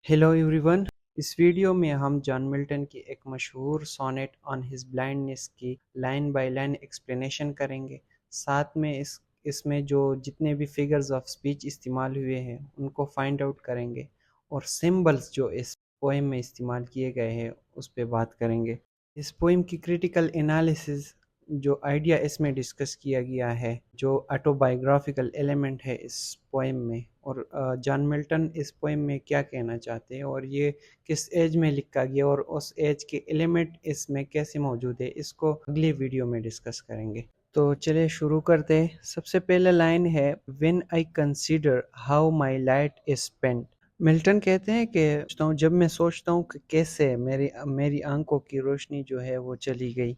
Hello everyone. इस video में हम जॉन मिल्टन की एक मशहूर सोनेट ऑन हिज ब्लाइंडनेस की लाइन बाय लाइन एक्सप्लेनेशन करेंगे। साथ में इसमें जो जितने भी फिगर्स ऑफ स्पीच इस्तेमाल हुए हैं उनको फाइंड आउट करेंगे और सिंबल्स जो इस पोएम में इस्तेमाल किए गए हैं उस पर बात करेंगे। इस पोएम की क्रिटिकल एनालिसिस जो आइडिया इसमें डिस्कस किया गया है, जो ऑटोबायोग्राफिकल एलिमेंट है इस पोएम में, और जॉन मिल्टन इस पोएम में क्या कहना चाहते हैं और ये किस एज में लिखा गया और उस एज के एलिमेंट इसमें कैसे मौजूद है, इसको अगली वीडियो में डिस्कस करेंगे। तो चलिए शुरू करते हैं। सबसे पहला लाइन है when I consider how my light is spent. Milton कहते हैं कि जब मैं सोचता हूँ कि कैसे मेरी मेरी आंखों की रोशनी जो है वो चली गई।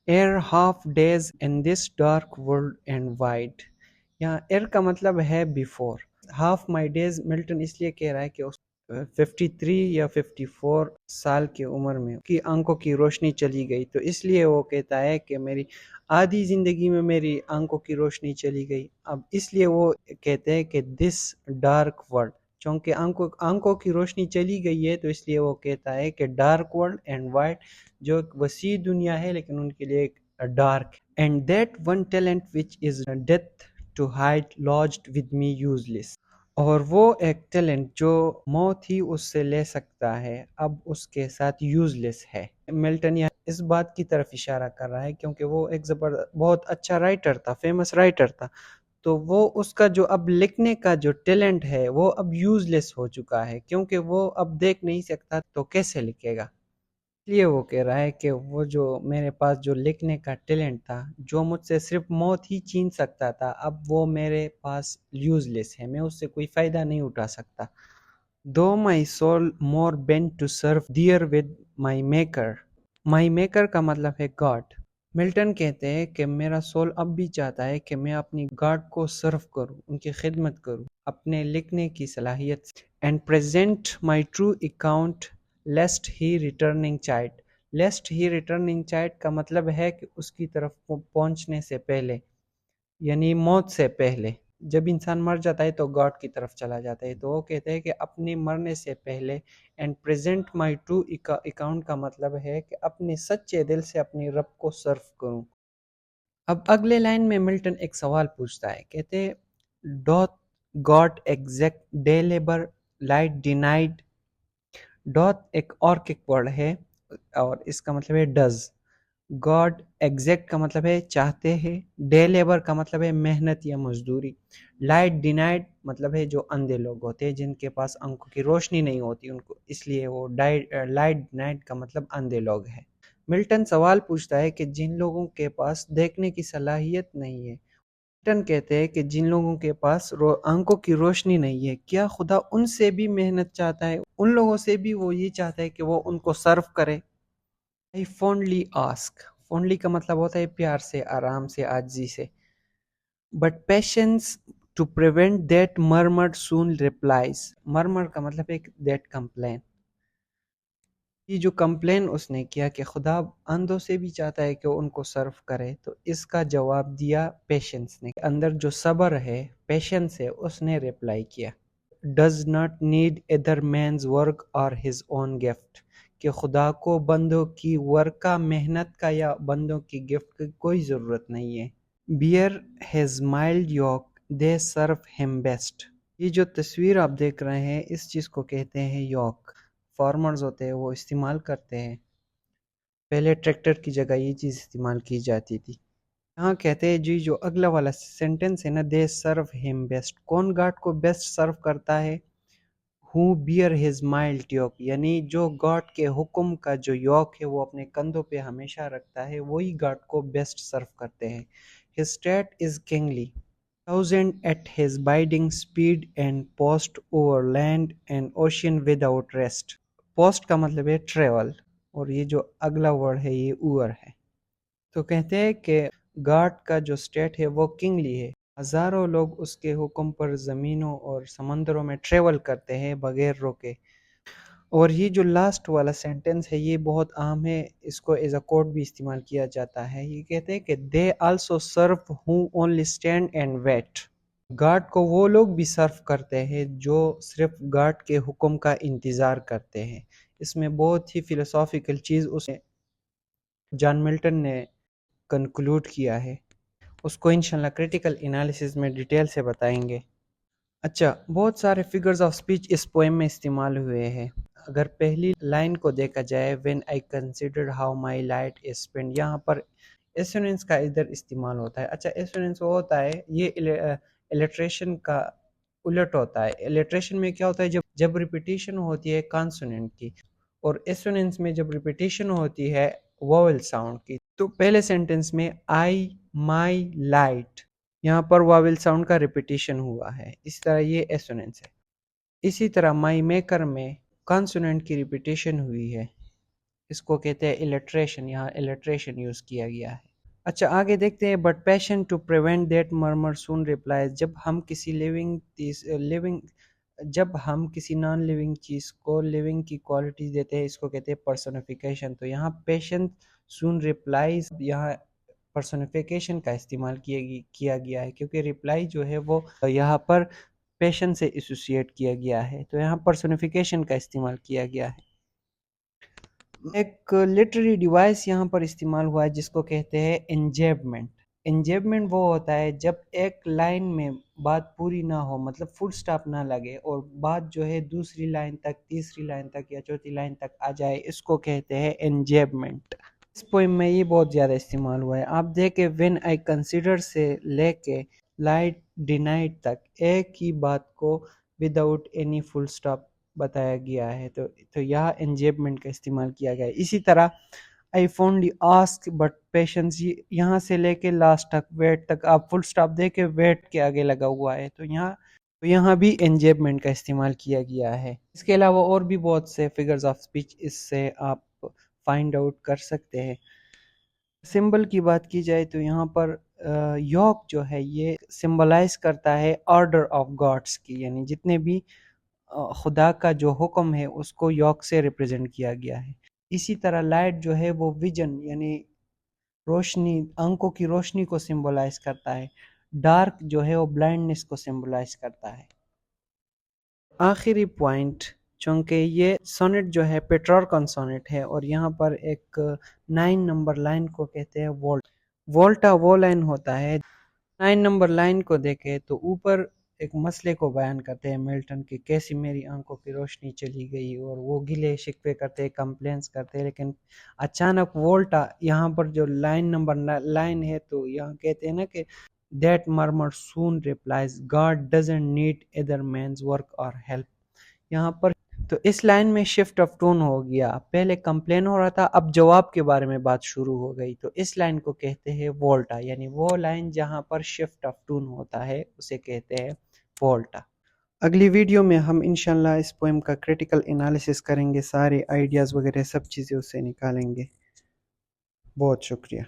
Air half days in this dark world and wide. यहाँ एयर का मतलब है before. Half my days Milton इसलिए कह रहा है कि उस 53 या 54 साल की उम्र में की आंखों की रोशनी चली गई, तो इसलिए वो कहता है कि मेरी आधी जिंदगी में मेरी आंखों की रोशनी चली गई। अब इसलिए वो कहते हैं कि दिस डार्क वर्ल्ड, क्योंकि आंखों की रोशनी चली गई है तो इसलिए वो कहता है कि डार्क वर्ल्ड एंड वाइड, जो एक वसी दुनिया है लेकिन उनके लिए एक dark, and that one talent which is death to hide lodged with me useless. और वो एक टैलेंट जो मौत ही उससे ले सकता है अब उसके साथ यूजलेस है। मिल्टन यहाँ इस बात की तरफ इशारा कर रहा है क्योंकि वो एक बहुत अच्छा राइटर था, फेमस राइटर था, तो वो उसका जो अब लिखने का जो टैलेंट है वो अब यूजलेस हो चुका है क्योंकि वो अब देख नहीं सकता तो कैसे लिखेगा। इसलिए वो कह रहा है कि वो जो मेरे पास जो लिखने का टैलेंट था, जो मुझसे सिर्फ मौत ही छीन सकता था, अब वो मेरे पास यूजलेस है, मैं उससे कोई फ़ायदा नहीं उठा सकता। Though my soul more bent to serve therewith my maker. My maker का मतलब है गॉड। मिल्टन कहते हैं कि मेरा सोल अब भी चाहता है कि मैं अपनी गॉड को सर्व करूं, उनकी खिदमत करूं अपने लिखने की सलाहियत से। And present my true account lest he returning child. Lest he returning child का मतलब है कि उसकी तरफ पहुंचने से पहले, यानी मौत से पहले। जब इंसान मर जाता है तो गॉड की तरफ चला जाता है, तो वो कहते हैं कि अपने मरने से पहले। And present my true account का मतलब है कि अपने सच्चे दिल से अपने रब को सर्व करूं। अब अगले लाइन में मिल्टन एक सवाल पूछता है, कहते dot God exact day labour light denied. Dot एक और किक वर्ड है और इसका मतलब है डज। गॉड एग्जैक्ट का मतलब है चाहते हैं। डे लेबर का मतलब है मेहनत या मजदूरी। लाइट डिनाइड मतलब है जो अंधे लोग होते हैं जिनके पास आंखों की रोशनी नहीं होती उनको, इसलिए वो लाइट डिनाइड का मतलब अंधे लोग हैं। मिल्टन सवाल पूछता है कि जिन लोगों के पास देखने की सलाहियत नहीं है, मिल्टन कहते हैं कि जिन लोगों के पास आंखों की रोशनी नहीं है, क्या खुदा उनसे भी मेहनत चाहता है, उन लोगों से भी वो ये चाहता है कि वो उनको सर्व करे। आई फॉन्डली आस्क। फॉन्डली का मतलब होता है प्यार से, आराम से, आजी से। But patience to prevent that murmur soon replies. Murmur का मतलब है दैट कंप्लेन। ये जो कंप्लेन उसने किया कि खुदा अंधों से भी चाहता है कि वो उनको सर्व करे, तो इसका जवाब दिया पेशेंस ने। अंदर जो सब्र है, पेशेंस है, उसने रिप्लाई किया does not need other man's work और हिज ओन गिफ्ट। कि खुदा को बंदों की वर्क का, मेहनत का या बंदों की गिफ्ट की कोई ज़रूरत नहीं है। Bear has mild yoke they serve him best. ये जो तस्वीर आप देख रहे हैं इस चीज़ को कहते हैं योक। फार्मर्स होते हैं वो इस्तेमाल करते हैं, पहले ट्रैक्टर की जगह ये चीज़ इस्तेमाल की जाती थी। यहाँ कहते हैं जी जो अगला वाला सेंटेंस है ना, दे सर्व हिम बेस्ट, कौन गॉड को बेस्ट सर्व करता है? हु बियर हिज माइल्ड योक, यानी जो गॉड के हुक्म का जो योक है वो अपने कंधों पे हमेशा रखता है, वही गॉड को बेस्ट सर्व करते हैं। His state is kingly thousand at his biding speed and post over land and ocean without rest. Post का मतलब है ट्रेवल और ये जो अगला वर्ड है ये ऊअर है। तो कहते हैं कि गॉड का जो स्टेट है वो किंगली है, हजारों लोग उसके हुक्म पर ज़मीनों और समंदरों में ट्रेवल करते हैं बगैर रोके। और ये जो लास्ट वाला सेंटेंस है ये बहुत आम है, इसको एज अ कोड भी इस्तेमाल किया जाता है। ये कहते हैं कि they also serve who only stand and wait. God کو وہ لوگ بھی سرو کرتے ہیں جو صرف گاڈ کے حکم کا انتظار کرتے ہیں۔ اس میں بہت ہی فلسافیکل چیز اس جان ملٹن نے کنکلوڈ کیا ہے، اس کو انشاءاللہ کرٹیکل انالیسز میں ڈیٹیل سے بتائیں گے۔ اچھا، بہت سارے فگرز آف سپیچ اس پوئم میں استعمال ہوئے ہیں۔ اگر پہلی لائن کو دیکھا جائے when I considered how my light is spent، یہاں پر ایسوننس کا ادھر استعمال ہوتا ہے۔ اچھا، ایسوننس وہ ہوتا ہے، یہ الٹریشن کا الٹ ہوتا ہے۔ الٹریشن میں کیا ہوتا ہے، جب ریپیٹیشن ہوتی ہے کانسوننٹ کی، اور ایسوننس میں جب ریپیٹیشن ہوتی ہے واول ساؤنڈ کی۔ تو پہلے سینٹنس میں I my light، یہاں پر واول ساؤنڈ کا ریپیٹیشن ہوا ہے، اس طرح یہ ایسوننس ہے۔ اسی طرح مائی میکر میں کانسوننٹ کی ریپیٹیشن ہوئی ہے، اس کو کہتے ہیں الٹریشن، یہاں الٹریشن یوز کیا گیا ہے۔ اچھا، آگے دیکھتے ہیں but patience to prevent that murmur soon replies, جب ہم کسی نان لیونگ چیز کو لیونگ کی کوالٹیز دیتے ہیں، اس کو کہتے ہیں پرسونیفیکیشن۔ تو یہاں پیشن سون ریپلائز، یہاں پرسونیفیکیشن کا استعمال کیا گیا ہے، کیونکہ ریپلائی جو ہے وہ یہاں پر پیشن سے ایسوسیٹ کیا گیا ہے، تو یہاں پرسونیفیکیشن کا استعمال کیا گیا ہے۔ ایک لٹری ڈیوائس یہاں پر استعمال ہوا ہے جس کو کہتے ہیں انجیبمنٹ۔ انجیبمنٹ وہ ہوتا ہے جب ایک لائن میں بات پوری نہ ہو، مطلب فل سٹاپ نہ لگے، اور بات جو ہے دوسری لائن تک، تیسری لائن تک یا چوتھی لائن تک آ جائے، اس کو کہتے ہیں انجیبمنٹ۔ اس پوئم میں یہ بہت زیادہ استعمال ہوا ہے۔ آپ دیکھیں when I consider سے لے کے light denied تک ایک ہی بات کو without any full stop بتایا گیا ہے، تو یہاں انجیبمنٹ کا استعمال کیا گیا ہے۔ اسی طرح I fondly ask but patience، یہاں سے لے کے لاسٹ تک، ویٹ تک، آپ فل سٹاپ دے کے ویٹ کے آگے لگا ہوا ہے، تو یہاں بھی انجیبمنٹ کا استعمال کیا گیا ہے۔ اس کے علاوہ اور بھی بہت سے فگرز آف سپیچ اس سے آپ فائنڈ آؤٹ کر سکتے ہیں۔ سمبل کی بات کی جائے تو یہاں پر یوک جو ہے یہ سمبلائز کرتا ہے آرڈر آف گاڈس کی، یعنی جتنے بھی خدا کا جو حکم ہے اس کو یوک سے ریپریزنٹ کیا گیا ہے۔ اسی طرح لائٹ جو ہے وہ ویژن یعنی روشنی، آنکھوں کی روشنی کو سمبلائز کرتا ہے۔ ڈارک جو ہے وہ بلائنڈنس کو سمبلائز کرتا ہے۔ آخری پوائنٹ، چونکہ یہ سونٹ جو ہے پیٹرارکن سونٹ ہے، اور یہاں پر ایک 9 نمبر لائن کو کہتے ہیں وولٹا وہ لائن ہوتا ہے۔ 9 نمبر لائن کو دیکھے تو اوپر ایک مسئلے کو بیان کرتے ہیں ملٹن کی، کیسی میری آنکھوں کی روشنی چلی گئی، اور وہ گلے شکوے کرتے، کمپلینس کرتے، لیکن اچانک وولٹا یہاں پر جو نمبر لائن ہے، تو یہاں کہتے ہیں نا کہ that murmur soon replies God doesn't need either man's work or help۔ یہاں پر تو اس لائن میں شفٹ آف ٹون ہو گیا، پہلے کمپلین ہو رہا تھا، اب جواب کے بارے میں بات شروع ہو گئی، تو اس لائن کو کہتے ہیں وولٹا، یعنی وہ لائن جہاں پر شفٹ آف ٹون ہوتا ہے اسے کہتے ہیں وولٹا۔ اگلی ویڈیو میں ہم انشاءاللہ اس پوئم کا کرٹیکل انالیسس کریں گے، سارے آئیڈیاز وغیرہ سب چیزیں اس سے نکالیں گے۔ بہت شکریہ۔